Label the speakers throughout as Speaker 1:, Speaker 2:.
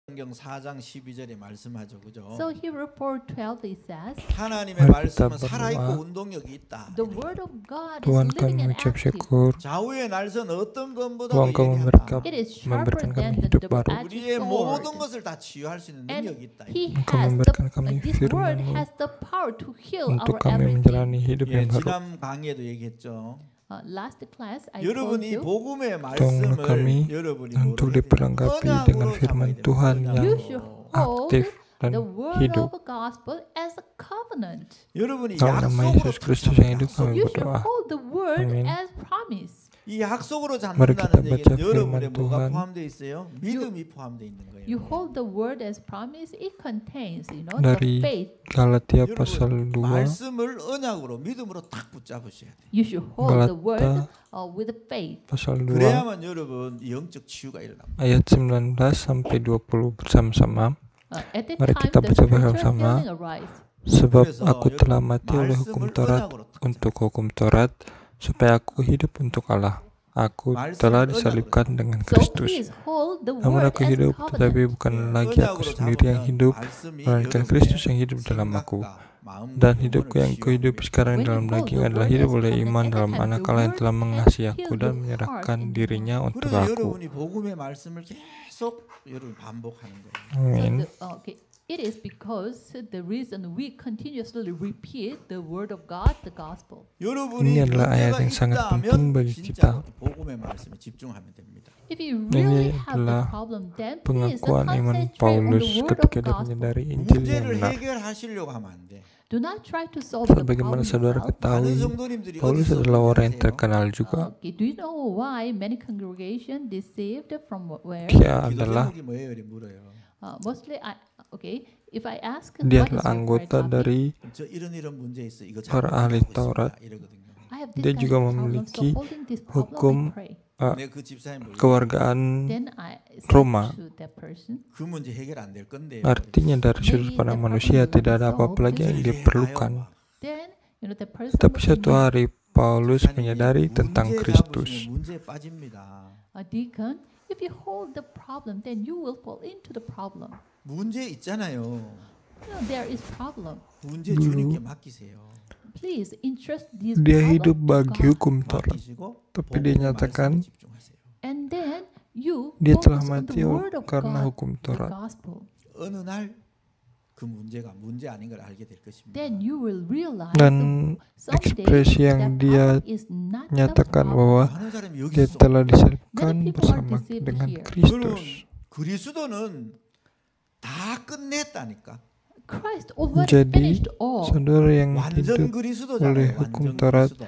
Speaker 1: 성경 4장 12절에 말씀하죠. 그죠?
Speaker 2: So Hebrews 4:12 it says,
Speaker 1: 하나님의 말씀은 살아있고 운동력이 있다.
Speaker 2: the word of God is
Speaker 3: Tuhan
Speaker 2: living
Speaker 3: kami
Speaker 2: and
Speaker 3: mengucap
Speaker 2: active.
Speaker 3: syukur.
Speaker 1: 좌우의 날선 어떤 것보다
Speaker 3: Tuhan kami
Speaker 1: 예리하다.
Speaker 2: It is
Speaker 3: memberikan
Speaker 2: sharper
Speaker 3: kami
Speaker 2: than the
Speaker 3: hidup baru.
Speaker 2: double-edged
Speaker 1: 우리의 모든
Speaker 2: sword.
Speaker 1: 것을 다 치유할 수 있는
Speaker 2: And
Speaker 1: 능력이 있다.
Speaker 2: He
Speaker 3: Engkau
Speaker 2: has
Speaker 3: memberikan kami
Speaker 2: this word
Speaker 3: firman-Mu
Speaker 2: has the power to heal
Speaker 3: untuk
Speaker 2: our
Speaker 3: kami menjalani
Speaker 2: everything.
Speaker 3: hidup
Speaker 1: 예,
Speaker 3: yang baru.
Speaker 1: 지난 강의에도 얘기했죠.
Speaker 2: Last class I told
Speaker 1: 여러분이
Speaker 2: you,
Speaker 1: 복음의
Speaker 3: Tolonglah kami
Speaker 1: 말씀을 여러분이
Speaker 3: untuk
Speaker 1: 뭐라
Speaker 3: diperlengkapi
Speaker 1: 해야 돼요?
Speaker 3: dengan
Speaker 1: 언약으로
Speaker 3: firman
Speaker 1: 삼아야 돼요.
Speaker 3: Tuhan yang
Speaker 2: you should hold
Speaker 3: aktif dan
Speaker 2: the word
Speaker 3: hidup.
Speaker 2: of the gospel as a covenant.
Speaker 1: 여러분이
Speaker 3: Dalam nama
Speaker 1: 약속으로
Speaker 3: Yesus Kristus yang hidup, kami
Speaker 2: You should
Speaker 3: berdoa.
Speaker 2: hold the word
Speaker 3: Amin.
Speaker 2: as promise.
Speaker 1: 이 약속으로
Speaker 3: Mari kita
Speaker 1: 잡는다는
Speaker 3: baca
Speaker 1: 얘기는
Speaker 3: firman
Speaker 1: 여러분의 뭐가
Speaker 3: Tuhan.
Speaker 1: 포함되어 있어요? 믿음이 포함되어 있는 거예요.
Speaker 2: You hold the word as promise. It contains, the
Speaker 3: Dari
Speaker 2: faith.
Speaker 3: Galatia pasal
Speaker 1: 여러분
Speaker 3: 2
Speaker 1: 말씀을 언약으로 믿음으로 딱 붙잡으셔야 돼요.
Speaker 2: You should hold the word
Speaker 3: Galata
Speaker 2: with faith.
Speaker 3: pasal 2
Speaker 1: 그래야만 여러분 영적 치유가 일어납니다.
Speaker 3: ayat 19 sampai 20 bersama-sama.
Speaker 2: At that
Speaker 3: Mari
Speaker 2: time,
Speaker 3: kita
Speaker 2: the
Speaker 3: baca
Speaker 2: spiritual
Speaker 3: bersama.
Speaker 2: healing arise.
Speaker 3: Sebab
Speaker 1: 그래서
Speaker 3: aku telah mati oleh
Speaker 1: 말씀을
Speaker 3: hukum Taurat
Speaker 1: 언약으로 딱
Speaker 3: untuk hukum Taurat supaya aku hidup untuk Allah. Aku telah disalibkan dengan
Speaker 2: So
Speaker 3: Kristus.
Speaker 2: please hold the
Speaker 3: Namun
Speaker 2: word
Speaker 3: aku
Speaker 2: as
Speaker 3: hidup,
Speaker 2: covenant.
Speaker 3: tetapi bukan lagi aku sendiri yang hidup, melainkan Kristus yang hidup dalam aku. Dan hidupku yang kuhidup sekarang dalam daging adalah hidup oleh iman dalam Anak Allah yang telah mengasihi aku dan menyerahkan dirinya untuk
Speaker 1: 그래서
Speaker 3: aku.
Speaker 1: 여러분이 복음의 말씀을 계속 여러분 반복하는 거예요.
Speaker 3: Amin.
Speaker 2: Okay. It is because the reason we continuously repeat the word of God, the gospel.
Speaker 1: 여러분이
Speaker 3: Ini adalah ayat yang sangat penting bagi kita.
Speaker 1: 복음의 말씀에 집중하면 됩니다.
Speaker 2: If you really have the
Speaker 3: adalah
Speaker 2: problem, then please
Speaker 3: Pengakuan iman
Speaker 2: concentrate on
Speaker 3: Paulus
Speaker 2: the word of
Speaker 3: ketika dia
Speaker 2: gospel.
Speaker 3: menyadari Injil yang
Speaker 1: 문제를
Speaker 3: benar.
Speaker 1: 해결하시려고 하면 안 돼.
Speaker 2: Do not try to solve the
Speaker 3: Sebagaimana
Speaker 2: problem
Speaker 3: saudara
Speaker 2: yourself.
Speaker 3: ketahui,
Speaker 1: 많은 성도님들이
Speaker 3: Paulus
Speaker 1: 어디서
Speaker 3: adalah orang yang
Speaker 1: 문제세요?
Speaker 3: terkenal juga.
Speaker 2: Okay, do you know why many congregation deceived from where?
Speaker 3: Dia
Speaker 1: 기도
Speaker 3: adalah
Speaker 1: 제목이 뭐예요? 이렇게 물어요.
Speaker 2: Mostly, if I ask,
Speaker 3: dia
Speaker 2: what is
Speaker 3: adalah
Speaker 2: your
Speaker 3: anggota
Speaker 2: prayer topic?
Speaker 3: dari
Speaker 1: 저 이런 문제 있어. 이거
Speaker 3: para
Speaker 1: 잘못
Speaker 3: ahli
Speaker 1: 하고 있습니다.
Speaker 3: Taurat.
Speaker 1: 이러거든요.
Speaker 2: I have this
Speaker 3: Dia
Speaker 2: kind
Speaker 3: juga
Speaker 2: of problem,
Speaker 3: memiliki
Speaker 2: so holding this problem,
Speaker 3: hukum
Speaker 2: I pray.
Speaker 1: 근데 그 집사님
Speaker 3: kewargaan
Speaker 2: Then I say
Speaker 3: Roma.
Speaker 2: to that person,
Speaker 1: 그 문제 해결 안 될 건데.
Speaker 3: Artinya dari sudut pandang manusia tidak ada apa-apa lagi yang diperlukan.
Speaker 2: then the person
Speaker 3: Tetapi
Speaker 2: would
Speaker 3: suatu
Speaker 2: know,
Speaker 3: hari Paulus menyadari tentang Kristus.
Speaker 1: 문제에 빠집니다.
Speaker 2: Deacon, if you hold the problem, then you will fall into the problem.
Speaker 1: 문제 있잖아요.
Speaker 2: There is problem.
Speaker 1: 문제 주님께 맡기세요.
Speaker 2: Please entrust this
Speaker 3: Dia
Speaker 2: problem
Speaker 3: hidup
Speaker 2: to
Speaker 3: bagi
Speaker 2: God.
Speaker 3: hukum Taurat,
Speaker 1: 맡기시고
Speaker 3: tapi dia nyatakan
Speaker 1: 복음의 말씀에 집중하세요.
Speaker 2: And then you
Speaker 3: dia telah
Speaker 2: focus on
Speaker 3: mati
Speaker 2: the word of
Speaker 3: karena
Speaker 2: God,
Speaker 3: hukum
Speaker 2: the
Speaker 3: Taurat.
Speaker 2: gospel.
Speaker 1: 어느 날 그 문제가 문제 아닌 걸 알게 될 것입니다.
Speaker 2: Then you will realize
Speaker 3: Dan
Speaker 2: someday
Speaker 3: ekspresi yang
Speaker 2: that
Speaker 3: dia
Speaker 2: problem is not the
Speaker 3: nyatakan
Speaker 2: problem.
Speaker 3: bahwa
Speaker 1: 많은 사람이 여기
Speaker 3: dia
Speaker 1: 있어.
Speaker 3: telah disalibkan
Speaker 2: Many people are
Speaker 3: bersama
Speaker 2: deceived
Speaker 3: dengan
Speaker 2: here.
Speaker 3: Kristus.
Speaker 1: 그리스도는 다 끝냈다니까.
Speaker 2: Christ already
Speaker 3: Jadi,
Speaker 2: finished all.
Speaker 3: saudara yang
Speaker 1: 완전
Speaker 3: hidup oleh
Speaker 1: 그리스도잖아요.
Speaker 3: hukum
Speaker 1: 완전
Speaker 3: Taurat,
Speaker 1: 그리스도.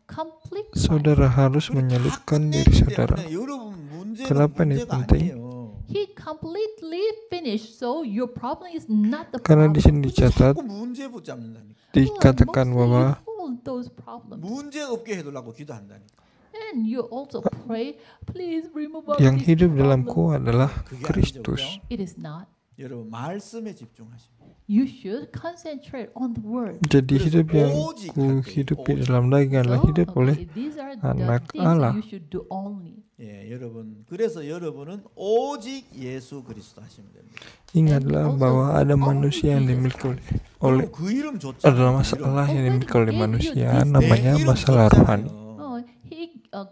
Speaker 2: Complete Christ.
Speaker 3: saudara harus
Speaker 1: 우리 다
Speaker 3: menyalibkan diri
Speaker 1: 끝냈기
Speaker 3: saudara.
Speaker 1: 때문에 여러분 문제는
Speaker 3: Kenapa ini
Speaker 1: 문제가
Speaker 3: penting?
Speaker 1: 아니에요.
Speaker 2: He completely finished, so your problem is not the
Speaker 3: Karena di
Speaker 2: problem.
Speaker 3: sini dicatat,
Speaker 1: 자꾸 문제 붙잡는다니까.
Speaker 3: dikatakan
Speaker 2: Mostly
Speaker 3: bahwa
Speaker 2: you hold those problems.
Speaker 1: 문제 없게 해달라고 기도한다니까.
Speaker 2: And you also pray, please remove all
Speaker 3: yang
Speaker 2: these
Speaker 3: hidup
Speaker 2: problems.
Speaker 3: dalamku adalah
Speaker 1: 그게 아니죠,
Speaker 3: Kristus.
Speaker 1: 그죠?
Speaker 2: It is not.
Speaker 1: 여러분 말씀에 집중하십시오.
Speaker 2: You should concentrate on the word.
Speaker 3: Jadi hidup yang
Speaker 1: 오직
Speaker 3: ku
Speaker 1: 할 때요,
Speaker 3: hidupi
Speaker 1: 오직.
Speaker 3: dalam daging adalah hidup oleh
Speaker 2: these are
Speaker 3: anak
Speaker 2: the things
Speaker 3: Allah.
Speaker 2: that you should do only.
Speaker 1: 예, 여러분. 그래서 여러분은 오직 예수 그리스도 하시면 됩니다.
Speaker 3: Ingatlah bahwa ada manusia yang dimiliki oleh
Speaker 1: 그 이름 좋잖아요.
Speaker 3: adalah
Speaker 1: 그 이름.
Speaker 3: masalah yang dimiliki oleh manusia,
Speaker 1: 내
Speaker 3: namanya
Speaker 1: 이름
Speaker 3: masalah rohani.
Speaker 1: 좋잖아요.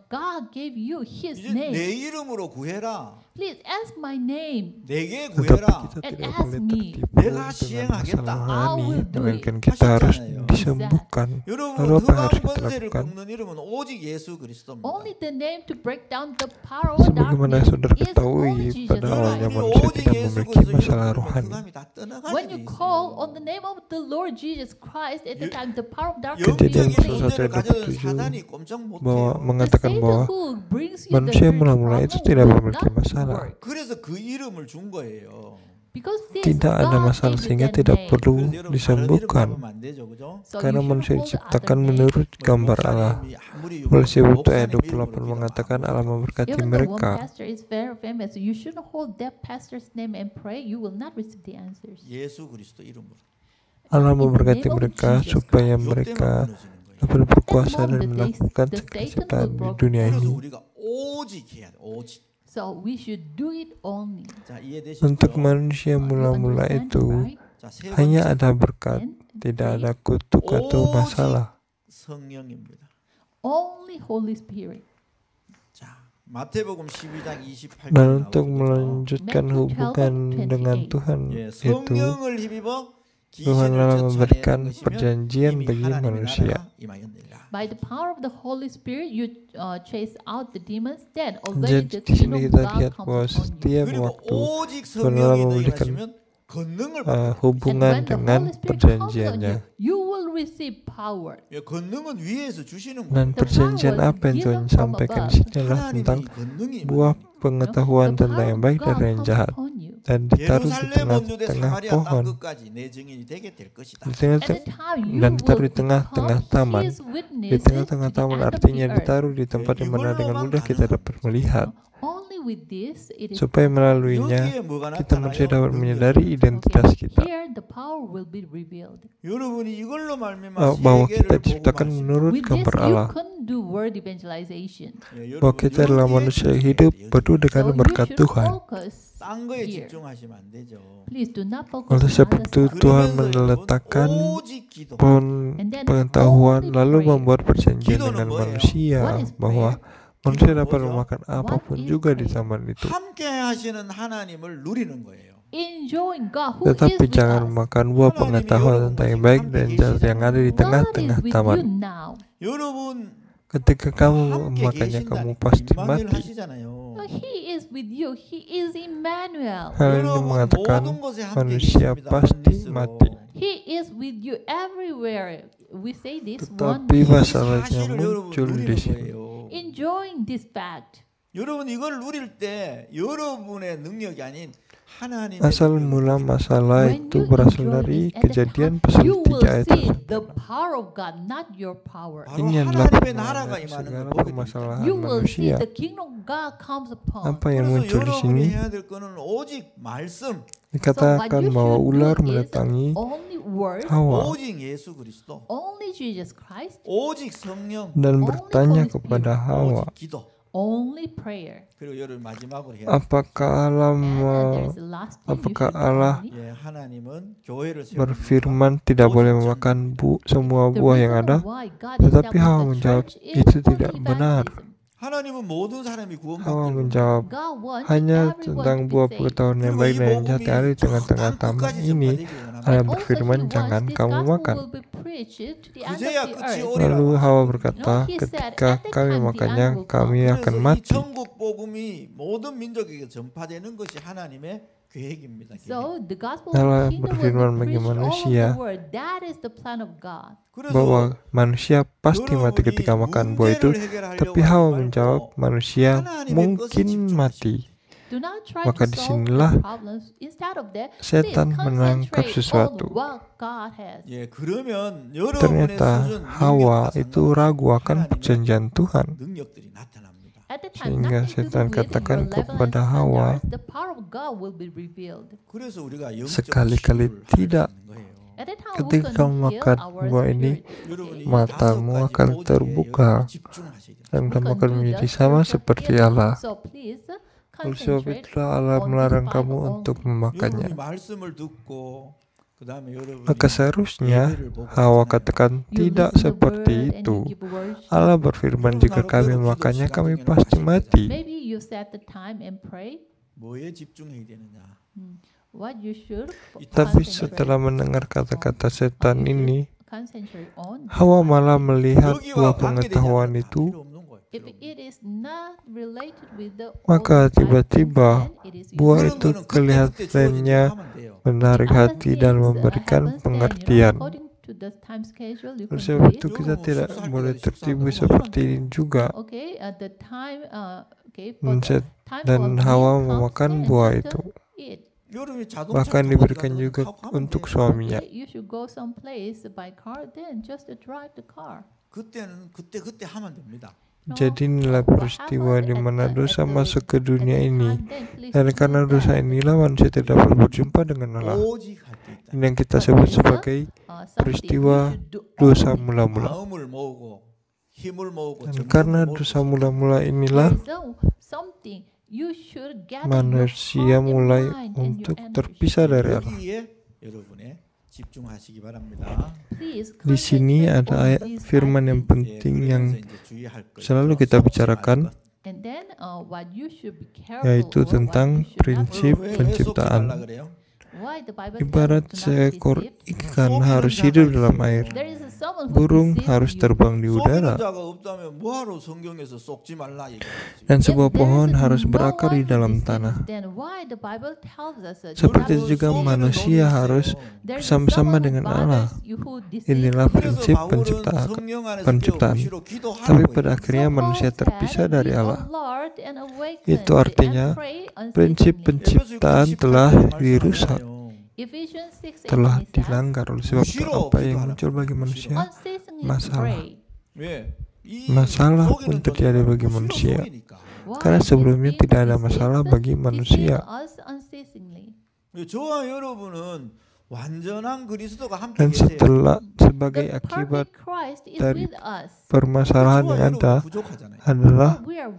Speaker 2: God gave you His
Speaker 1: 이제
Speaker 2: name.
Speaker 1: 내 이름으로 구해라.
Speaker 2: Please ask my name
Speaker 1: 내게
Speaker 3: Tetapi
Speaker 1: 구해라.
Speaker 3: kita
Speaker 2: and
Speaker 3: tidak
Speaker 2: ask
Speaker 3: boleh
Speaker 2: me.
Speaker 3: tertipu
Speaker 1: 내가
Speaker 3: dengan
Speaker 1: 시행하겠다.
Speaker 3: masalah
Speaker 2: I
Speaker 3: rohani,
Speaker 2: will do
Speaker 3: melainkan
Speaker 2: it.
Speaker 3: kita harus
Speaker 1: 하셨잖아요.
Speaker 3: disembuhkan.
Speaker 1: 여러분
Speaker 3: Lalu apa yang harus
Speaker 1: 흑암
Speaker 3: kita
Speaker 1: 권세를
Speaker 3: lakukan?
Speaker 1: 꺾는 이름은 오직 예수 그리스도입니다.
Speaker 2: Only the name to break down the power of
Speaker 3: Sebagaimana
Speaker 2: darkness
Speaker 3: saudara
Speaker 2: is
Speaker 3: ketahui,
Speaker 2: only Jesus
Speaker 3: pada awalnya
Speaker 2: Christ.
Speaker 3: manusia tidak memiliki masalah rohani.
Speaker 2: When you call on the name of the Lord Jesus Christ, at the time the power of darkness
Speaker 3: Kejadian
Speaker 2: will
Speaker 3: pasal
Speaker 2: flee.
Speaker 3: 1 bahwa
Speaker 2: The
Speaker 3: mengatakan
Speaker 2: Satan
Speaker 3: bahwa
Speaker 2: who brings you
Speaker 3: manusia
Speaker 2: the
Speaker 3: mula-mula itu tidak
Speaker 2: problem will
Speaker 3: memiliki
Speaker 2: not
Speaker 3: masalah.
Speaker 2: work.
Speaker 1: 그래서 그 이름을 준 거예요.
Speaker 2: Because this
Speaker 3: Tidak ada
Speaker 2: God
Speaker 3: masalah
Speaker 2: gave you
Speaker 3: sehingga
Speaker 2: that
Speaker 3: tidak
Speaker 2: name.
Speaker 3: perlu
Speaker 1: 그래서 여러분 다른 이름
Speaker 3: disembuhkan.
Speaker 1: 하면 안 되죠, 그죠?
Speaker 2: So
Speaker 3: Karena
Speaker 2: you
Speaker 3: manusia
Speaker 2: should hold
Speaker 3: diciptakan
Speaker 2: other name.
Speaker 3: menurut gambar Allah.
Speaker 1: 목사님이 아무리
Speaker 3: Oleh sebab itu ayat
Speaker 1: 목사님
Speaker 3: 28
Speaker 1: 이름으로
Speaker 3: mengatakan
Speaker 1: 기도하면
Speaker 3: Allah memberkati
Speaker 2: Even though one
Speaker 3: mereka.
Speaker 2: pastor is very famous, you shouldn't hold that pastor's name and pray. You will not receive the answers.
Speaker 1: 예수 그리스도 이름으로
Speaker 3: Allah
Speaker 2: In the
Speaker 3: memberkati
Speaker 2: name of
Speaker 3: mereka
Speaker 2: Jesus
Speaker 3: supaya
Speaker 1: 욕되면
Speaker 3: mereka
Speaker 1: 무너지는 거예요.
Speaker 3: dapat berkuasa
Speaker 2: At the
Speaker 3: dan
Speaker 2: moment
Speaker 3: melakukan
Speaker 2: the
Speaker 3: segala
Speaker 2: Satan
Speaker 3: ciptaan
Speaker 2: will
Speaker 3: di
Speaker 2: broke
Speaker 3: dunia
Speaker 1: 그래서
Speaker 3: ini.
Speaker 1: 우리가 오직 해야 돼. 오직.
Speaker 2: So we should do it only.
Speaker 1: 자, 이해되시죠?
Speaker 3: Untuk manusia
Speaker 2: You
Speaker 3: mula-mula
Speaker 2: understand,
Speaker 3: itu
Speaker 2: right?
Speaker 1: 자, 세
Speaker 3: hanya
Speaker 1: 번째
Speaker 3: ada berkat,
Speaker 2: And
Speaker 3: tidak
Speaker 2: faith,
Speaker 3: ada kutuk atau masalah.
Speaker 1: 성령입니다.
Speaker 2: only Holy Spirit.
Speaker 1: 자, 마태복음 12장 28절
Speaker 3: Dan untuk
Speaker 1: 나오죠.
Speaker 3: melanjutkan
Speaker 2: Matthew
Speaker 3: hubungan
Speaker 2: 12:28.
Speaker 3: dengan Tuhan
Speaker 1: 예,
Speaker 3: itu,
Speaker 1: 성령을 힘입어
Speaker 3: Tuhan
Speaker 1: 귀신을
Speaker 3: telah
Speaker 1: 쫓아내는
Speaker 3: memberikan
Speaker 1: 것이면
Speaker 3: perjanjian
Speaker 1: 이미
Speaker 3: bagi
Speaker 1: 하나님의
Speaker 3: manusia.
Speaker 1: 나라가 임하였느니라.
Speaker 2: By the power of the Holy Spirit, you chase out the demons. Then already
Speaker 3: Jadi
Speaker 2: the
Speaker 3: di sini
Speaker 2: kingdom of
Speaker 3: kita
Speaker 2: God
Speaker 3: lihat bahwa
Speaker 2: comes upon you.
Speaker 3: setiap
Speaker 1: 그리고
Speaker 3: waktu
Speaker 1: 오직
Speaker 3: Tuhan
Speaker 1: 성령이
Speaker 3: telah
Speaker 1: 너희
Speaker 3: memberikan
Speaker 1: 하시면 권능을
Speaker 3: uh,
Speaker 1: 받는
Speaker 3: hubungan
Speaker 2: And when the
Speaker 3: dengan
Speaker 2: Holy Spirit comes on
Speaker 3: perjanjiannya.
Speaker 2: you will receive power.
Speaker 1: 예, 권능은 위에서 주시는 거예요.
Speaker 3: Dan
Speaker 2: The
Speaker 3: perjanjian
Speaker 2: power
Speaker 3: apa yang Tuhan
Speaker 2: given from
Speaker 3: sampaikan di
Speaker 2: above.
Speaker 3: sini adalah
Speaker 1: 하나님이
Speaker 3: tentang
Speaker 1: 권능이
Speaker 3: buah pengetahuan
Speaker 2: The
Speaker 3: tentang
Speaker 2: power
Speaker 3: yang
Speaker 2: of
Speaker 3: baik
Speaker 2: God
Speaker 3: dan yang
Speaker 2: comes
Speaker 3: jahat,
Speaker 2: upon you.
Speaker 3: dan ditaruh di
Speaker 1: 예루살렘 온 유대
Speaker 3: tengah-tengah
Speaker 1: 사마리아
Speaker 3: pohon,
Speaker 1: 땅 끝까지 내 증인이 되게 될 것이다.
Speaker 3: di tengah
Speaker 2: At the time you
Speaker 3: dan ditaruh
Speaker 2: will
Speaker 3: di tengah-tengah
Speaker 2: become
Speaker 3: taman.
Speaker 2: His
Speaker 3: Di
Speaker 2: witnesses
Speaker 3: tengah-tengah
Speaker 2: to the
Speaker 3: taman
Speaker 2: end of
Speaker 3: artinya
Speaker 2: the earth.
Speaker 3: ditaruh di tempat di mana dengan mudah kita dapat melihat.
Speaker 2: Only with this it is
Speaker 3: Supaya melaluinya
Speaker 1: 여기에 뭐가
Speaker 3: kita manusia dapat
Speaker 1: 나타나요?
Speaker 3: menyadari identitas kita,
Speaker 2: Here the power will be revealed.
Speaker 1: 여러분이 이걸로 말미암아
Speaker 3: bahwa
Speaker 1: 세계를
Speaker 3: kita
Speaker 1: 복음할
Speaker 3: diciptakan
Speaker 1: 수 있는
Speaker 3: menurut
Speaker 2: With this
Speaker 3: gambar
Speaker 2: you
Speaker 3: Allah,
Speaker 2: can do word evangelization.
Speaker 1: 예,
Speaker 3: bahwa
Speaker 1: 여러분,
Speaker 3: kita adalah
Speaker 1: 여기에
Speaker 3: manusia
Speaker 1: 집중해야
Speaker 3: hidup
Speaker 1: 돼요.
Speaker 3: penuh dengan
Speaker 2: So
Speaker 3: berkat
Speaker 2: you should
Speaker 3: Tuhan.
Speaker 2: focus
Speaker 1: 딴 거에
Speaker 2: here.
Speaker 1: 집중하시면 안 되죠.
Speaker 2: Please do not focus
Speaker 3: Oleh
Speaker 2: on
Speaker 3: sebab
Speaker 2: other
Speaker 3: itu
Speaker 2: stuff.
Speaker 3: Tuhan
Speaker 1: 그러면서 여러분,
Speaker 3: meletakkan
Speaker 1: 오직 기도.
Speaker 3: pohon
Speaker 2: And then
Speaker 3: pengetahuan
Speaker 2: only
Speaker 3: lalu
Speaker 2: prayer.
Speaker 3: membuat perjanjian
Speaker 1: Gido는
Speaker 3: dengan
Speaker 1: 뭐예요?
Speaker 3: manusia
Speaker 2: What is
Speaker 3: bahwa
Speaker 1: prayer?
Speaker 3: manusia
Speaker 1: gido는
Speaker 3: dapat
Speaker 1: 뭐죠?
Speaker 3: memakan apapun
Speaker 2: is
Speaker 3: juga di
Speaker 2: prayer?
Speaker 3: taman itu.
Speaker 1: 함께 하시는 하나님을 누리는 거예요.
Speaker 2: Enjoying God who is
Speaker 3: Tetapi
Speaker 2: with
Speaker 3: jangan
Speaker 2: us.
Speaker 3: makan buah pengetahuan tentang yang baik dan jahat yang ada di
Speaker 2: God is
Speaker 3: tengah-tengah
Speaker 2: with you
Speaker 3: taman.
Speaker 2: now.
Speaker 1: 여러분
Speaker 3: Ketika kamu
Speaker 1: 함께
Speaker 3: memakannya, kamu
Speaker 1: 계신다니까
Speaker 3: pasti
Speaker 1: 임마누엘
Speaker 3: mati.
Speaker 1: 하시잖아요.
Speaker 2: He is with you. He is Emmanuel.
Speaker 3: Hal ini
Speaker 1: 여러분
Speaker 3: mengatakan
Speaker 1: 모든 곳에 함께
Speaker 3: manusia
Speaker 1: 계십니다.
Speaker 3: pasti
Speaker 1: 원리스로.
Speaker 3: mati.
Speaker 2: He is with you everywhere. We say this one.
Speaker 3: Tetapi
Speaker 1: 이
Speaker 3: masalahnya
Speaker 1: 사실을 여러분
Speaker 3: muncul di
Speaker 1: 누리는
Speaker 3: sini.
Speaker 1: 거예요.
Speaker 2: Enjoying this fact.
Speaker 1: 여러분 이걸 누릴 때 여러분의 능력이 아닌 하나님의
Speaker 3: Asal
Speaker 1: 능력이
Speaker 3: mula
Speaker 1: 있습니다.
Speaker 3: masalah
Speaker 2: When
Speaker 3: itu
Speaker 2: you
Speaker 3: berasal
Speaker 2: enjoy
Speaker 3: dari
Speaker 2: this, at the
Speaker 3: kejadian
Speaker 2: time,
Speaker 3: pasal
Speaker 2: you will
Speaker 3: 3 ayat
Speaker 2: see
Speaker 3: tersebut.
Speaker 2: the power of God, not your power.
Speaker 1: 바로
Speaker 3: Ini adalah
Speaker 1: 하나님의 나라가
Speaker 3: permulaan
Speaker 1: 임하는
Speaker 3: segala
Speaker 1: 걸 보게 됩니다.
Speaker 3: permasalahan
Speaker 2: You will see
Speaker 3: manusia.
Speaker 2: the kingdom of God comes upon.
Speaker 3: Apa yang
Speaker 1: 그래서
Speaker 3: muncul di sini
Speaker 1: 여러분이 해야 될 거는 오직 말씀,
Speaker 2: So what
Speaker 3: dikatakan
Speaker 2: you
Speaker 3: bahwa
Speaker 2: should
Speaker 3: ular
Speaker 2: do is
Speaker 3: mendatangi
Speaker 2: only word,
Speaker 3: Hawa
Speaker 1: 오직 예수 그리스도,
Speaker 2: only Jesus Christ,
Speaker 1: 오직 성령,
Speaker 3: dan
Speaker 2: Only
Speaker 3: bertanya
Speaker 2: Holy
Speaker 3: kepada Hawa,
Speaker 1: 오직 기도.
Speaker 2: only prayer.
Speaker 1: 그리고 여러분 마지막으로 해야 될
Speaker 3: apakah Allah
Speaker 2: And there's the last thing you
Speaker 3: apakah
Speaker 2: should do
Speaker 3: Allah
Speaker 2: only.
Speaker 1: 예, 하나님은 교회를 세우고
Speaker 3: berfirman tidak boleh memakan semua
Speaker 2: The
Speaker 3: buah yang
Speaker 2: reason
Speaker 3: ada?
Speaker 2: why God
Speaker 3: Tetapi
Speaker 2: established
Speaker 3: Hawa
Speaker 2: the
Speaker 3: menjawab,
Speaker 2: church is
Speaker 3: itu
Speaker 2: for
Speaker 3: tidak
Speaker 2: the
Speaker 3: benar.
Speaker 2: evangelism.
Speaker 1: 하나님은 모든 사람이
Speaker 3: Hawa
Speaker 1: 구원받기를
Speaker 3: menjawab,
Speaker 2: God wants
Speaker 3: hanya
Speaker 2: everyone
Speaker 3: tentang
Speaker 2: to be
Speaker 3: buah
Speaker 2: saved.
Speaker 3: pengetahuan yang
Speaker 1: 그리고
Speaker 3: baik
Speaker 1: 이
Speaker 3: dan yang jahat yang ada di
Speaker 1: 복음이
Speaker 3: tengah-tengah
Speaker 1: 땅
Speaker 3: taman
Speaker 1: 끝까지
Speaker 3: ini.
Speaker 1: 전파되기를 원합니다.
Speaker 3: Allah
Speaker 2: Also,
Speaker 3: berfirman,
Speaker 2: he wants
Speaker 3: jangan
Speaker 2: this
Speaker 3: kamu
Speaker 2: gospel
Speaker 3: makan.
Speaker 2: will be preached to the end
Speaker 1: 그제야
Speaker 2: of the
Speaker 1: 끝이
Speaker 2: earth.
Speaker 1: 오리라고
Speaker 3: Lalu Hawa
Speaker 1: 하셨거든요.
Speaker 3: berkata,
Speaker 2: He said,
Speaker 3: ketika
Speaker 2: at that
Speaker 3: kami
Speaker 2: time the
Speaker 3: makannya,
Speaker 2: end will
Speaker 3: kami
Speaker 2: come.
Speaker 3: akan
Speaker 1: 그래서 이
Speaker 3: mati.
Speaker 1: 천국 복음이 모든 민족에게 전파되는 것이 하나님의 계획입니다. 계획.
Speaker 2: So the gospel
Speaker 3: Allah
Speaker 2: of the kingdom
Speaker 3: berfirman
Speaker 2: will be
Speaker 3: bagi
Speaker 2: preached all over
Speaker 3: manusia
Speaker 2: the world. That is the plan of God.
Speaker 3: bahwa
Speaker 1: 그래서
Speaker 3: manusia pasti mati
Speaker 1: 여러분이
Speaker 3: ketika makan buah itu,
Speaker 1: 문제를 해결하려고
Speaker 3: tapi
Speaker 1: 하지
Speaker 3: Hawa
Speaker 1: 말고
Speaker 3: menjawab, manusia
Speaker 1: 하나님의 것에
Speaker 3: mungkin
Speaker 1: 집중하시면
Speaker 3: mati.
Speaker 2: Do not try
Speaker 3: Maka
Speaker 2: to solve
Speaker 3: disinilah
Speaker 2: the problems. Instead of that,
Speaker 3: setan
Speaker 2: please
Speaker 3: menangkap
Speaker 2: concentrate
Speaker 3: sesuatu.
Speaker 2: on what God has.
Speaker 1: 예, 그러면 여러분의
Speaker 3: Ternyata
Speaker 1: 수준
Speaker 3: Hawa
Speaker 1: 능력과
Speaker 3: itu
Speaker 1: 상관없이
Speaker 3: ragu akan
Speaker 1: 하나님의
Speaker 3: perjanjian Tuhan.
Speaker 1: 능력들이 나타납니다.
Speaker 2: At the time,
Speaker 3: Sehingga
Speaker 2: nothing to do
Speaker 3: setan
Speaker 2: with
Speaker 3: katakan
Speaker 2: your level
Speaker 3: kepada
Speaker 2: and
Speaker 3: Hawa,
Speaker 2: standards, the power of God will be revealed.
Speaker 1: 그래서 우리가 영적
Speaker 3: sekali-kali
Speaker 1: 치유를 할수
Speaker 3: tidak
Speaker 1: 있는 거예요.
Speaker 2: At that time,
Speaker 3: Ketika
Speaker 2: we
Speaker 3: kamu
Speaker 2: can
Speaker 3: makan
Speaker 2: heal our
Speaker 3: buah ini,
Speaker 2: spirit.
Speaker 1: 여러분이
Speaker 3: matamu
Speaker 1: 다섯
Speaker 3: akan
Speaker 1: 가지 오직에
Speaker 3: terbuka
Speaker 1: 여러분이 집중하셔야 돼요.
Speaker 3: dan
Speaker 2: We
Speaker 3: kamu
Speaker 2: can
Speaker 3: akan
Speaker 2: do
Speaker 3: menjadi
Speaker 2: that
Speaker 3: sama
Speaker 2: spiritual
Speaker 3: seperti
Speaker 2: healing.
Speaker 3: Allah.
Speaker 2: So please
Speaker 3: Oleh sebab
Speaker 2: concentrate
Speaker 3: itulah Allah
Speaker 2: on
Speaker 3: melarang
Speaker 2: this
Speaker 3: kamu
Speaker 2: Bible
Speaker 3: untuk
Speaker 2: only.
Speaker 3: memakannya.
Speaker 1: 여러분이 말씀을 듣고 그다음에 여러분이
Speaker 3: Maka seharusnya
Speaker 1: 예배를 보고
Speaker 3: Hawa
Speaker 1: 하잖아요.
Speaker 3: katakan
Speaker 2: You
Speaker 3: tidak
Speaker 2: listen the
Speaker 3: seperti
Speaker 2: word and
Speaker 3: itu.
Speaker 2: you give worship.
Speaker 3: Allah berfirman, jika kami memakannya, kami pasti mati.
Speaker 2: Maybe you set the time and pray.
Speaker 1: 뭐에 집중해야 되느냐?
Speaker 2: What you should
Speaker 3: Tapi
Speaker 2: concentrate
Speaker 3: setelah mendengar kata-kata setan ini,
Speaker 2: concentrate on.
Speaker 3: Hawa malah melihat buah
Speaker 1: 여기와
Speaker 3: pengetahuan
Speaker 1: 관계되지
Speaker 3: itu.
Speaker 1: 않는 다 필요 없는 거예요.
Speaker 2: If it is not related with the
Speaker 3: Maka
Speaker 2: old
Speaker 3: tiba-tiba
Speaker 2: Bible, then it is
Speaker 3: buah
Speaker 1: 그런
Speaker 2: useless.
Speaker 3: itu
Speaker 1: 거는 그때그때
Speaker 3: kelihatannya
Speaker 1: 주어진 대로 하면 돼요.
Speaker 3: menarik
Speaker 2: Other
Speaker 3: hati dan
Speaker 2: things,
Speaker 3: memberikan
Speaker 2: happens then,
Speaker 3: pengertian.
Speaker 2: according to the time schedule, you
Speaker 3: Oleh
Speaker 2: can
Speaker 3: sebab
Speaker 2: do
Speaker 3: itu
Speaker 2: it.
Speaker 3: kita
Speaker 1: Yo,
Speaker 3: tidak
Speaker 1: susah
Speaker 3: boleh
Speaker 1: kalau
Speaker 3: tertipu
Speaker 1: susah
Speaker 3: seperti
Speaker 1: kalau
Speaker 3: ini juga.
Speaker 2: Okay, the time, okay,
Speaker 3: Dan
Speaker 2: for the
Speaker 3: set-
Speaker 2: time
Speaker 3: dan
Speaker 2: for a
Speaker 3: Hawa
Speaker 2: meal
Speaker 3: memakan
Speaker 2: comes,
Speaker 3: buah
Speaker 2: then
Speaker 3: itu.
Speaker 2: eat.
Speaker 1: 여러분이 자동차
Speaker 3: Bahkan
Speaker 1: 타고
Speaker 3: diberikan
Speaker 1: 어디
Speaker 3: juga
Speaker 1: 가도 가면
Speaker 3: untuk
Speaker 1: 돼요.
Speaker 3: suaminya.
Speaker 2: Okay, you should go someplace by car, then just drive the car.
Speaker 1: 그때는 그때 하면 됩니다.
Speaker 2: No,
Speaker 3: Jadi inilah
Speaker 2: what
Speaker 3: peristiwa
Speaker 2: happened
Speaker 3: di
Speaker 2: at
Speaker 3: mana
Speaker 2: the-
Speaker 3: dosa
Speaker 2: at the-
Speaker 3: masuk ke
Speaker 2: at
Speaker 3: dunia
Speaker 2: the
Speaker 3: ini.
Speaker 2: time, then please
Speaker 3: Dan
Speaker 2: do
Speaker 3: karena
Speaker 2: that.
Speaker 3: dosa inilah manusia tidak dapat berjumpa dengan Allah.
Speaker 1: 오직 할 때 있다.
Speaker 3: Ini yang kita sebut sebagai
Speaker 2: Something
Speaker 3: peristiwa
Speaker 2: you should do
Speaker 3: dosa
Speaker 2: only.
Speaker 3: mula-mula.
Speaker 1: 마음을 모으고 힘을 모으고
Speaker 3: Dan
Speaker 1: 정성을
Speaker 3: karena
Speaker 1: 모을
Speaker 3: dosa
Speaker 1: 것이다.
Speaker 3: mula-mula inilah
Speaker 2: There is something you should gather
Speaker 3: manusia
Speaker 2: your heart and
Speaker 3: mulai
Speaker 2: mind and your
Speaker 3: untuk
Speaker 2: energy.
Speaker 3: terpisah dari Allah.
Speaker 1: 여기에 여러분의 집중하시기 바랍니다.
Speaker 2: Please
Speaker 3: Di sini
Speaker 2: concentrate
Speaker 3: ada
Speaker 2: on
Speaker 3: ayat
Speaker 2: these
Speaker 3: firman yang
Speaker 2: items.
Speaker 3: penting
Speaker 1: 예,
Speaker 3: yang
Speaker 1: 그래서 이제 주의할 거
Speaker 3: selalu
Speaker 1: 있죠.
Speaker 3: kita
Speaker 1: 썩지
Speaker 3: bicarakan,
Speaker 1: 말 것.
Speaker 2: And then what you should be careful
Speaker 3: yaitu
Speaker 2: or what
Speaker 3: tentang
Speaker 2: you should not
Speaker 3: prinsip
Speaker 1: 왜 썩지
Speaker 3: penciptaan.
Speaker 1: 말라 그래요?
Speaker 2: Why the Bible
Speaker 3: Ibarat
Speaker 2: tells us to not be
Speaker 3: seekor
Speaker 2: deceived?
Speaker 3: ikan harus hidup dalam air.
Speaker 2: There is someone who
Speaker 3: Burung
Speaker 2: deceives
Speaker 3: harus
Speaker 2: you.
Speaker 3: terbang di
Speaker 1: 속이는
Speaker 3: udara.
Speaker 1: 자가 없다면 뭐하러 성경에서 썩지 말라 얘기하지?
Speaker 3: Dan
Speaker 2: If
Speaker 3: sebuah
Speaker 2: there
Speaker 3: pohon
Speaker 2: is
Speaker 3: harus
Speaker 2: no
Speaker 3: berakar
Speaker 2: one
Speaker 3: di
Speaker 2: who
Speaker 3: dalam
Speaker 2: deceives,
Speaker 3: tanah.
Speaker 2: then why the Bible tells us that
Speaker 3: Seperti
Speaker 2: not
Speaker 3: itu juga
Speaker 2: deceive?
Speaker 3: manusia harus
Speaker 2: There is
Speaker 3: bersama-sama
Speaker 2: someone who
Speaker 3: dengan
Speaker 2: bothers
Speaker 3: Allah.
Speaker 2: you who deceives
Speaker 3: Inilah
Speaker 2: you.
Speaker 3: prinsip penciptaan. Tapi pada akhirnya
Speaker 2: So
Speaker 3: manusia
Speaker 2: Paul
Speaker 3: terpisah
Speaker 2: said,
Speaker 3: dari
Speaker 2: "Be
Speaker 3: Allah.
Speaker 2: alert and awakened
Speaker 3: Itu artinya
Speaker 2: and pray
Speaker 3: prinsip
Speaker 2: unceasingly."
Speaker 3: penciptaan telah dirusak,
Speaker 2: Ephesians 6:18
Speaker 3: telah
Speaker 2: says,
Speaker 3: dilanggar. Oleh sebab itu apa yang muncul bagi manusia?
Speaker 2: "Unceasingly
Speaker 3: Masalah.
Speaker 2: pray."
Speaker 3: Masalah pun terjadi bagi manusia.
Speaker 2: Why?
Speaker 3: Karena sebelumnya
Speaker 2: These
Speaker 3: tidak ada
Speaker 2: people
Speaker 3: masalah bagi manusia.
Speaker 2: deceive us unceasingly.
Speaker 1: 저와 여러분은 완전한 그리스도가 함께
Speaker 3: Dan
Speaker 1: 계세요.
Speaker 3: setelah sebagai
Speaker 2: The
Speaker 3: akibat
Speaker 2: perfect Christ is
Speaker 3: dari
Speaker 2: with us.
Speaker 3: permasalahan
Speaker 1: 저와
Speaker 3: yang ada
Speaker 1: 여러분 부족하잖아요.
Speaker 3: adalah
Speaker 2: We are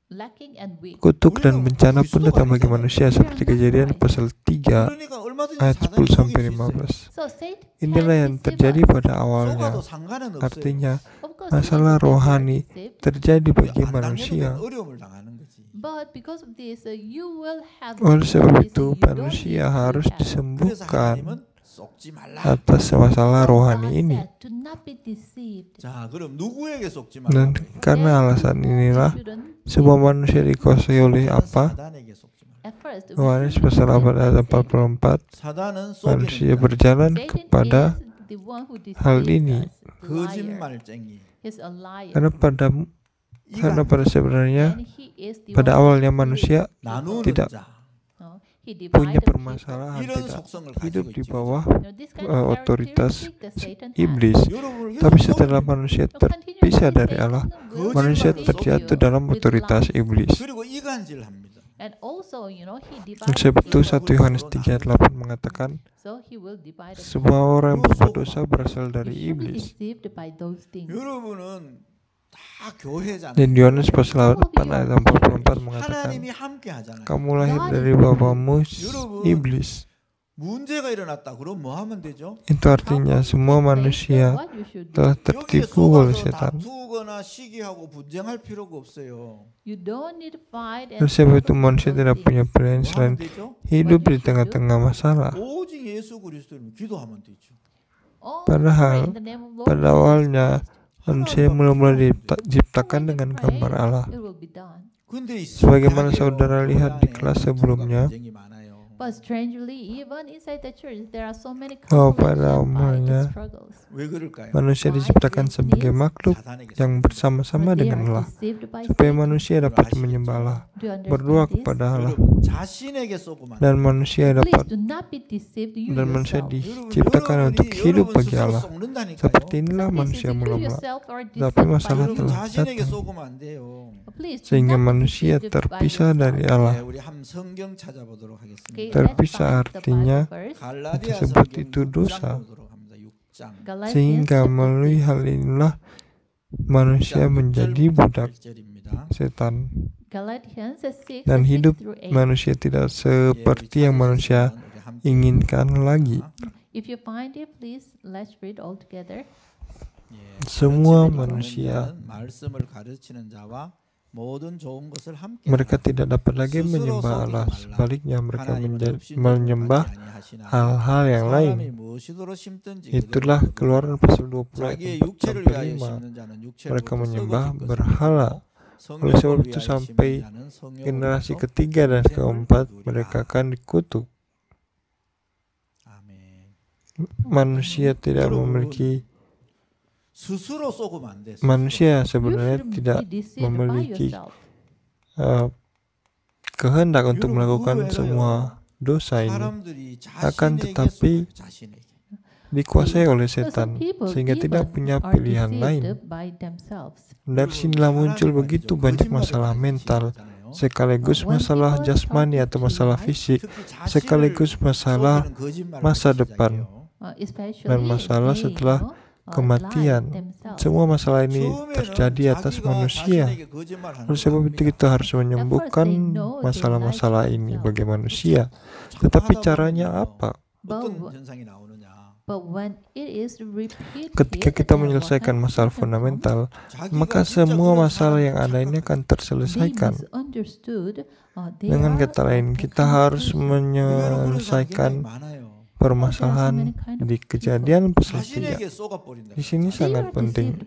Speaker 2: lacking and weak.
Speaker 3: kutuk dan bencana pun datang bagi manusia, seperti Kejadian pasal 3
Speaker 1: 그러니까 얼마든지
Speaker 3: ayat 10
Speaker 1: 사단이
Speaker 3: sampai
Speaker 1: 속일 수 있어요.
Speaker 3: 15.
Speaker 2: So Satan
Speaker 3: Inilah yang
Speaker 2: can
Speaker 3: terjadi
Speaker 2: deceive us.
Speaker 3: pada awalnya.
Speaker 1: 속아도 상관은 없어요.
Speaker 3: Artinya
Speaker 2: Of course,
Speaker 3: masalah
Speaker 2: even if we are
Speaker 3: rohani
Speaker 2: deceived,
Speaker 3: terjadi bagi
Speaker 1: 안 당해도
Speaker 3: manusia.
Speaker 1: 어려움을 당하는 거지.
Speaker 2: but because of this, you will have
Speaker 3: Oleh sebab
Speaker 2: difficulties,
Speaker 3: itu
Speaker 2: you don't
Speaker 3: manusia
Speaker 2: easily
Speaker 3: harus
Speaker 2: have.
Speaker 1: 그래서
Speaker 3: disembuhkan
Speaker 1: 하나님은 썩지 말라.
Speaker 3: atas masalah
Speaker 2: So
Speaker 3: rohani
Speaker 2: God
Speaker 3: ini.
Speaker 2: said, "Do not be deceived."
Speaker 1: 자, 그럼 누구에게 썩지
Speaker 3: Dan
Speaker 1: 말라?
Speaker 3: karena alasan inilah
Speaker 2: Shouldn't
Speaker 3: sebuah manusia dikuasai oleh apa?
Speaker 1: 사단에게 썩지 말라.
Speaker 2: at first we
Speaker 3: Yohanes
Speaker 2: should
Speaker 3: pasal
Speaker 2: not
Speaker 3: 8 ayat
Speaker 2: deceive.
Speaker 3: 44.
Speaker 1: 사단은
Speaker 3: Manusia
Speaker 1: 썩이는 자,
Speaker 3: berjalan
Speaker 2: Satan
Speaker 3: kepada
Speaker 2: is the one who
Speaker 3: hal
Speaker 2: deceives
Speaker 3: ini.
Speaker 2: us, liar.
Speaker 1: 거짓말쟁이.
Speaker 2: He's a liar.
Speaker 3: Karena pada sebenarnya
Speaker 2: And he is the
Speaker 3: pada
Speaker 2: one who
Speaker 3: awalnya
Speaker 2: deceives
Speaker 3: manusia
Speaker 1: 나누는
Speaker 3: tidak
Speaker 1: 자.
Speaker 2: No, he
Speaker 3: punya
Speaker 2: divided
Speaker 3: permasalahan,
Speaker 1: 이런
Speaker 3: tidak
Speaker 1: 속성을
Speaker 3: hidup
Speaker 1: 가지고
Speaker 3: di
Speaker 1: 있지.
Speaker 3: bawah
Speaker 2: people. Now, this kind of
Speaker 3: otoritas
Speaker 2: characteristic that Satan has.
Speaker 3: iblis.
Speaker 1: 여러분을
Speaker 3: Tapi
Speaker 1: 계속
Speaker 3: setelah
Speaker 1: 썩이는
Speaker 3: manusia
Speaker 2: So
Speaker 3: terpisah
Speaker 2: continuously
Speaker 3: dari
Speaker 2: Satan
Speaker 3: Allah,
Speaker 2: will
Speaker 3: manusia
Speaker 2: deceive
Speaker 3: terjatuh
Speaker 2: you
Speaker 3: dalam
Speaker 2: with
Speaker 3: otoritas
Speaker 2: lies.
Speaker 3: iblis.
Speaker 1: 그리고 이간질합니다.
Speaker 2: And also, he
Speaker 3: Dan
Speaker 2: divides
Speaker 3: sebab itu
Speaker 2: people.
Speaker 3: 1 Yohanes 3 ayat 8 mengatakan,
Speaker 2: So he will divide us.
Speaker 3: semua orang yang berbuat dosa berasal
Speaker 2: You
Speaker 3: dari
Speaker 2: should be
Speaker 3: iblis.
Speaker 2: deceived by those things.
Speaker 1: 여러분은 다 교회잖아요.
Speaker 3: Dan Yohanes pasal 8 ayat 44 mengatakan,
Speaker 1: 하나님이 함께 하잖아요.
Speaker 3: kamu lahir dari bapamu iblis.
Speaker 1: 문제가 일어났다. 그럼 뭐 하면 되죠?
Speaker 3: Itu artinya semua manusia
Speaker 2: What you should do.
Speaker 3: telah
Speaker 1: 여기에
Speaker 3: tertipu oleh
Speaker 1: 속아서
Speaker 3: setan.
Speaker 1: 다투거나 시기하고 분쟁할 필요가 없어요.
Speaker 2: You don't need to fight and
Speaker 3: Dan sebab itu
Speaker 2: fight
Speaker 3: manusia
Speaker 2: those
Speaker 3: tidak
Speaker 2: things.
Speaker 3: punya pilihan
Speaker 1: 뭐
Speaker 3: selain
Speaker 1: 하면 되죠?
Speaker 3: hidup di tengah-tengah masalah.
Speaker 1: 오직 예수 그리스도를 기도하면 되죠.
Speaker 2: Oh,
Speaker 3: Padahal,
Speaker 2: pray in the name of Lord
Speaker 3: pada
Speaker 2: Jesus
Speaker 3: awalnya
Speaker 2: Christ.
Speaker 3: manusia mula-mula diciptakan dengan gambar Allah.
Speaker 2: It will be done.
Speaker 1: 근데 이
Speaker 3: Sebagaimana
Speaker 1: 신기하게요.
Speaker 3: saudara lihat di
Speaker 1: 교회
Speaker 3: kelas
Speaker 1: 안에
Speaker 3: sebelumnya,
Speaker 1: 분쟁이 많아요.
Speaker 2: But strangely, even inside the church, there are so many
Speaker 3: Oh,
Speaker 2: conflicts
Speaker 3: pada
Speaker 2: and
Speaker 3: umumnya,
Speaker 2: struggles.
Speaker 1: 왜 그럴까요?
Speaker 3: manusia diciptakan sebagai makhluk
Speaker 1: 사단에게
Speaker 3: yang bersama-sama
Speaker 2: But they
Speaker 3: dengan
Speaker 2: are
Speaker 3: Allah,
Speaker 2: deceived by
Speaker 3: supaya
Speaker 2: Satan.
Speaker 3: manusia dapat menyembah Allah,
Speaker 2: Do you
Speaker 3: berdoa
Speaker 2: understand this?
Speaker 3: kepada Allah,
Speaker 1: 여러분 자신에게 쏘고만
Speaker 3: dan manusia
Speaker 2: Please
Speaker 3: dapat
Speaker 2: do not be deceived you
Speaker 3: dan manusia
Speaker 2: yourself.
Speaker 3: diciptakan untuk hidup bagi Allah.
Speaker 1: 속는다니까요.
Speaker 3: Seperti inilah
Speaker 2: Some
Speaker 3: manusia
Speaker 2: cases you
Speaker 3: mula-mula.
Speaker 2: yourself are
Speaker 3: Tapi
Speaker 2: deceived by
Speaker 3: masalah
Speaker 1: 여러분
Speaker 2: you.
Speaker 3: telah
Speaker 1: 자신에게
Speaker 3: datang,
Speaker 1: 쏘고만 안 돼요.
Speaker 2: Please do
Speaker 3: sehingga
Speaker 2: not be
Speaker 3: manusia
Speaker 2: deceived by
Speaker 3: terpisah
Speaker 2: yourself.
Speaker 3: dari
Speaker 1: 네,
Speaker 3: Allah.
Speaker 1: 우리 한 성경 찾아보도록
Speaker 2: Okay,
Speaker 1: 하겠습니다.
Speaker 3: Terpisah
Speaker 2: let's find the
Speaker 3: artinya
Speaker 2: Bible verse.
Speaker 1: 갈라디아서
Speaker 3: seperti itu dosa.
Speaker 1: 보도록 합니다. 6장.
Speaker 2: Galatians
Speaker 3: Sehingga
Speaker 2: chapter
Speaker 3: melalui
Speaker 2: 6.
Speaker 3: hal inilah manusia menjadi budak
Speaker 1: 8절입니다.
Speaker 3: setan,
Speaker 2: Galatians 6,
Speaker 3: dan
Speaker 2: 6
Speaker 3: hidup
Speaker 2: through 8.
Speaker 3: manusia tidak seperti yang manusia inginkan lagi.
Speaker 2: If you find it, please let's read all together.
Speaker 3: Semua manusia,
Speaker 1: 말씀을 가르치는 자와 모든 좋은 것을 함께
Speaker 3: mereka tidak dapat lagi menyembah Allah, sebaliknya mereka menyembah hal-hal yang lain. Itulah Keluaran pasal 20 ayat 4 sampai 5. Mereka menyembah berhala. Oleh sebab itu sampai generasi ketiga dan keempat mereka akan dikutuk. Manusia tidak memiliki
Speaker 1: 스스로 쏘고만 안 돼.
Speaker 3: manusia
Speaker 2: You
Speaker 3: sebenarnya
Speaker 2: shouldn't
Speaker 3: tidak
Speaker 2: be deceived by
Speaker 3: memiliki
Speaker 2: yourself.
Speaker 3: kehendak untuk melakukan semua dosa ini,
Speaker 1: 사람들이
Speaker 3: akan
Speaker 1: 자신에게
Speaker 3: tetapi
Speaker 1: 쏘아요, 자신에게.
Speaker 3: dikuasai oleh
Speaker 2: So some
Speaker 3: setan
Speaker 2: people
Speaker 3: sehingga
Speaker 2: even
Speaker 3: tidak punya
Speaker 2: are
Speaker 3: pilihan lain.
Speaker 2: deceived by themselves.
Speaker 3: Dari sinilah muncul begitu banyak masalah mental, sekaligus masalah jasmani atau masalah fisik, sekaligus masalah masa depan
Speaker 2: Especially
Speaker 3: dan masalah
Speaker 2: they,
Speaker 3: setelah kematian. Semua masalah ini terjadi atas manusia. Oleh sebab itu kita harus menyembuhkan masalah-masalah ini bagi manusia. Tetapi caranya apa? Ketika kita menyelesaikan masalah fundamental, maka semua masalah yang ada ini akan terselesaikan. Dengan kata lain, kita harus menyelesaikan permasalahan di Kejadian pasal 3. Di sini sangat penting.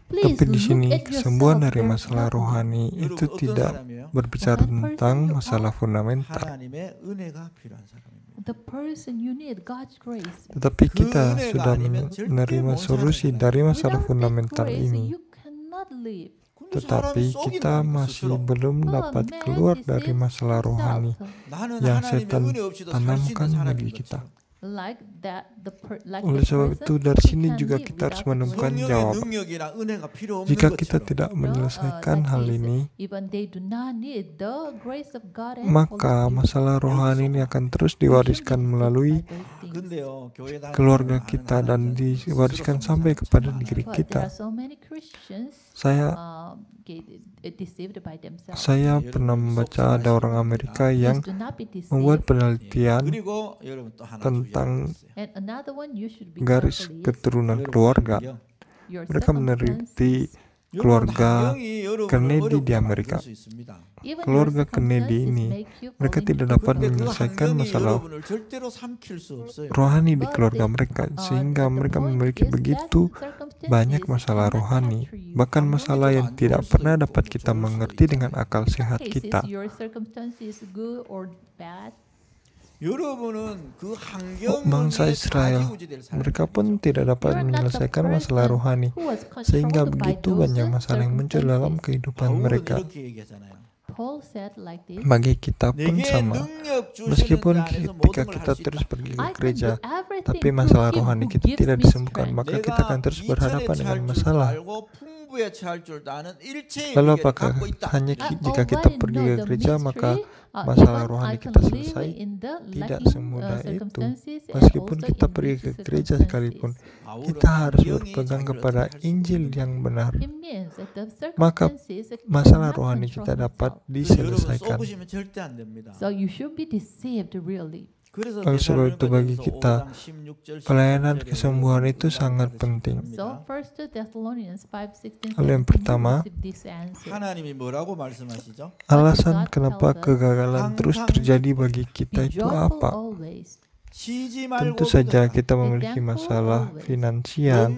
Speaker 3: Tapi di sini kesembuhan dari masalah rohani itu tidak berbicara tentang masalah fundamental. Tetapi kita sudah menerima solusi dari masalah fundamental ini. Tetapi kita masih belum dapat keluar dari masalah rohani yang setan tanamkan bagi kita. Oleh sebab itu dari sini juga kita harus menemukan jawaban. Jika kita tidak menyelesaikan hal ini, maka masalah rohani ini akan terus diwariskan melalui keluarga kita dan diwariskan sampai kepada diri kita. Saya pernah membaca ada orang Amerika yang membuat penelitian tentang garis keturunan keluarga. Mereka meneliti keluarga Kennedy di Amerika. Keluarga Kennedy ini, mereka tidak dapat menyelesaikan masalah rohani di keluarga mereka, sehingga mereka memiliki begitu banyak masalah rohani, bahkan masalah yang tidak pernah dapat kita mengerti dengan akal sehat kita. Bangsa Israel, mereka pun tidak dapat menyelesaikan masalah rohani, sehingga begitu banyak masalah yang muncul dalam kehidupan mereka. Bagi kita pun sama, meskipun ketika kita terus pergi ke gereja, tapi masalah rohani kita tidak disembuhkan, maka kita akan terus berhadapan dengan masalah. Lalu apakah hanya jika kita pergi ke gereja maka masalah rohani kita selesai? Tidak semudah itu. Meskipun kita pergi ke gereja sekalipun, kita harus berpegang kepada Injil yang benar, maka masalah rohani kita dapat diselesaikan. Oleh sebab itu bagi kita, pelayanan kesembuhan itu sangat penting. Lalu yang pertama, alasan kenapa kegagalan terus terjadi bagi kita itu apa? Tentu saja kita memiliki masalah finansial,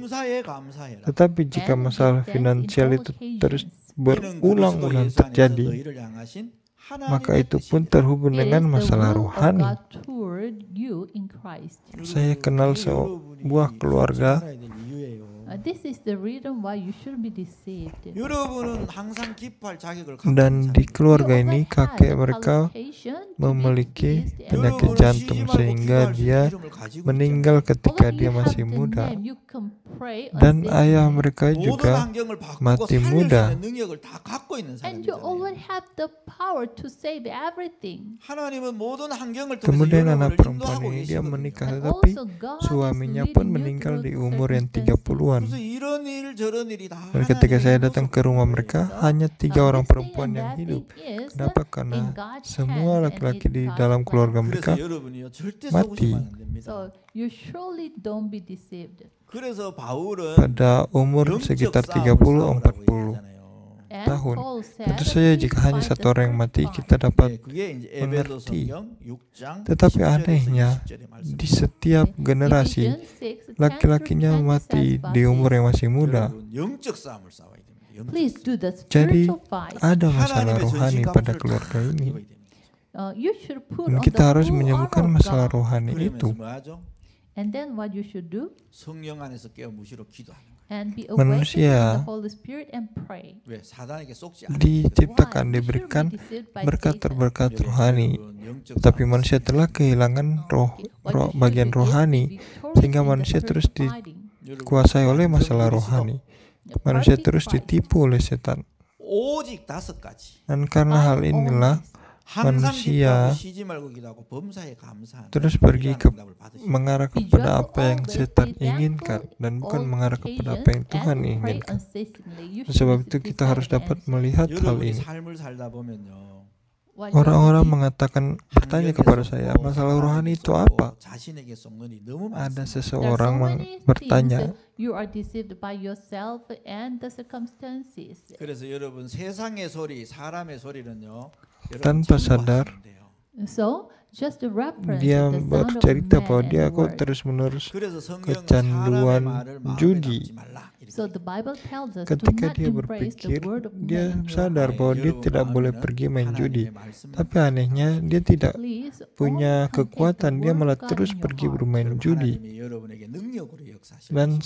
Speaker 3: tetapi jika masalah finansial itu terus berulang-ulang terjadi, maka itu pun terhubung dengan masalah rohani. Saya kenal sebuah keluarga dan di keluarga ini kakek mereka memiliki penyakit jantung sehingga dia meninggal ketika dia masih muda, dan ayah mereka juga mati muda. Kemudian anak perempuan ini dia menikah, tetapi suaminya pun meninggal di umur yang 30-an. Dan ketika saya datang ke rumah mereka, hanya 3 orang perempuan yang hidup. Kenapa? Karena semua laki-laki di dalam keluarga mereka mati pada umur sekitar 30-40 tahun. Tentu saja jika hanya 1 orang yang mati, kita dapat mengerti. Tetapi anehnya, di setiap generasi, laki-lakinya mati di umur yang masih muda. Jadi, ada masalah rohani pada keluarga ini. Dan kita harus menyembuhkan masalah rohani itu. Manusia diciptakan, diberikan berkat-berkat rohani, tapi manusia telah kehilangan bagian rohani, sehingga manusia terus dikuasai oleh masalah rohani. Manusia terus ditipu oleh setan. Dan karena hal inilah, manusia terus pergi mengarah kepada apa yang setan inginkan dan bukan mengarah kepada apa yang Tuhan inginkan. Sebab itu kita harus dapat melihat hal ini. Orang-orang bertanya kepada saya, masalah rohani itu apa? Ada seseorang bertanya, tanpa sadar, dia bercerita bahwa dia kok terus-menerus kecanduan judi. Ketika dia berpikir, dia sadar bahwa dia tidak boleh pergi main judi. Tapi anehnya, dia tidak punya kekuatan, dia malah terus pergi bermain judi. Dan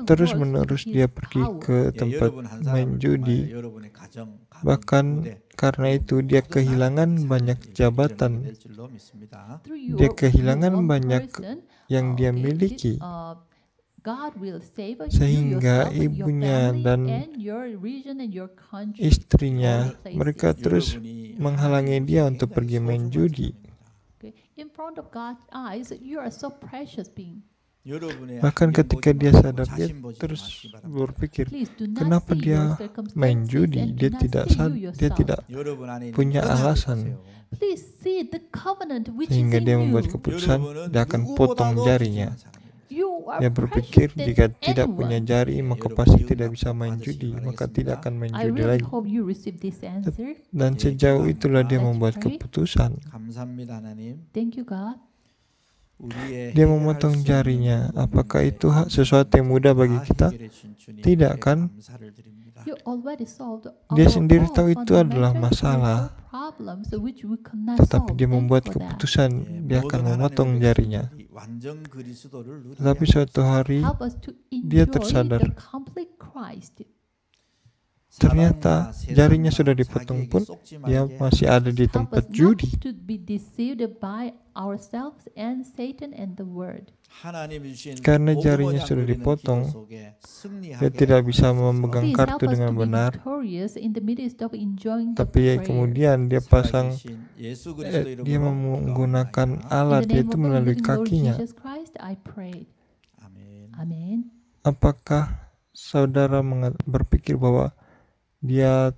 Speaker 3: terus-menerus dia pergi ke tempat main judi. Bahkan karena itu dia kehilangan banyak jabatan. Dia kehilangan banyak yang dia miliki. Sehingga ibunya dan istrinya, mereka terus menghalangi dia untuk pergi main judi. Bahkan ketika dia sadar, dia terus berpikir, kenapa dia main judi? Dia tidak punya alasan. Sehingga dia membuat keputusan, dia akan potong jarinya. Dia berpikir jika tidak punya jari maka pasti tidak bisa main judi, maka tidak akan main judi lagi. Dan sejauh itulah dia membuat keputusan. Dia memotong jarinya. Apakah itu sesuatu yang mudah bagi kita? Tidak kan? Dia sendiri tahu itu adalah masalah, tetapi dia membuat keputusan dia akan memotong jarinya. Tetapi suatu hari dia tersadar, ternyata jarinya sudah dipotong pun dia masih ada di tempat judi. Karena jarinya sudah dipotong, dia tidak bisa memegang kartu dengan benar. Tapi kemudian dia dia menggunakan alat, yaitu melalui kakinya. Apakah saudara berpikir bahwa dia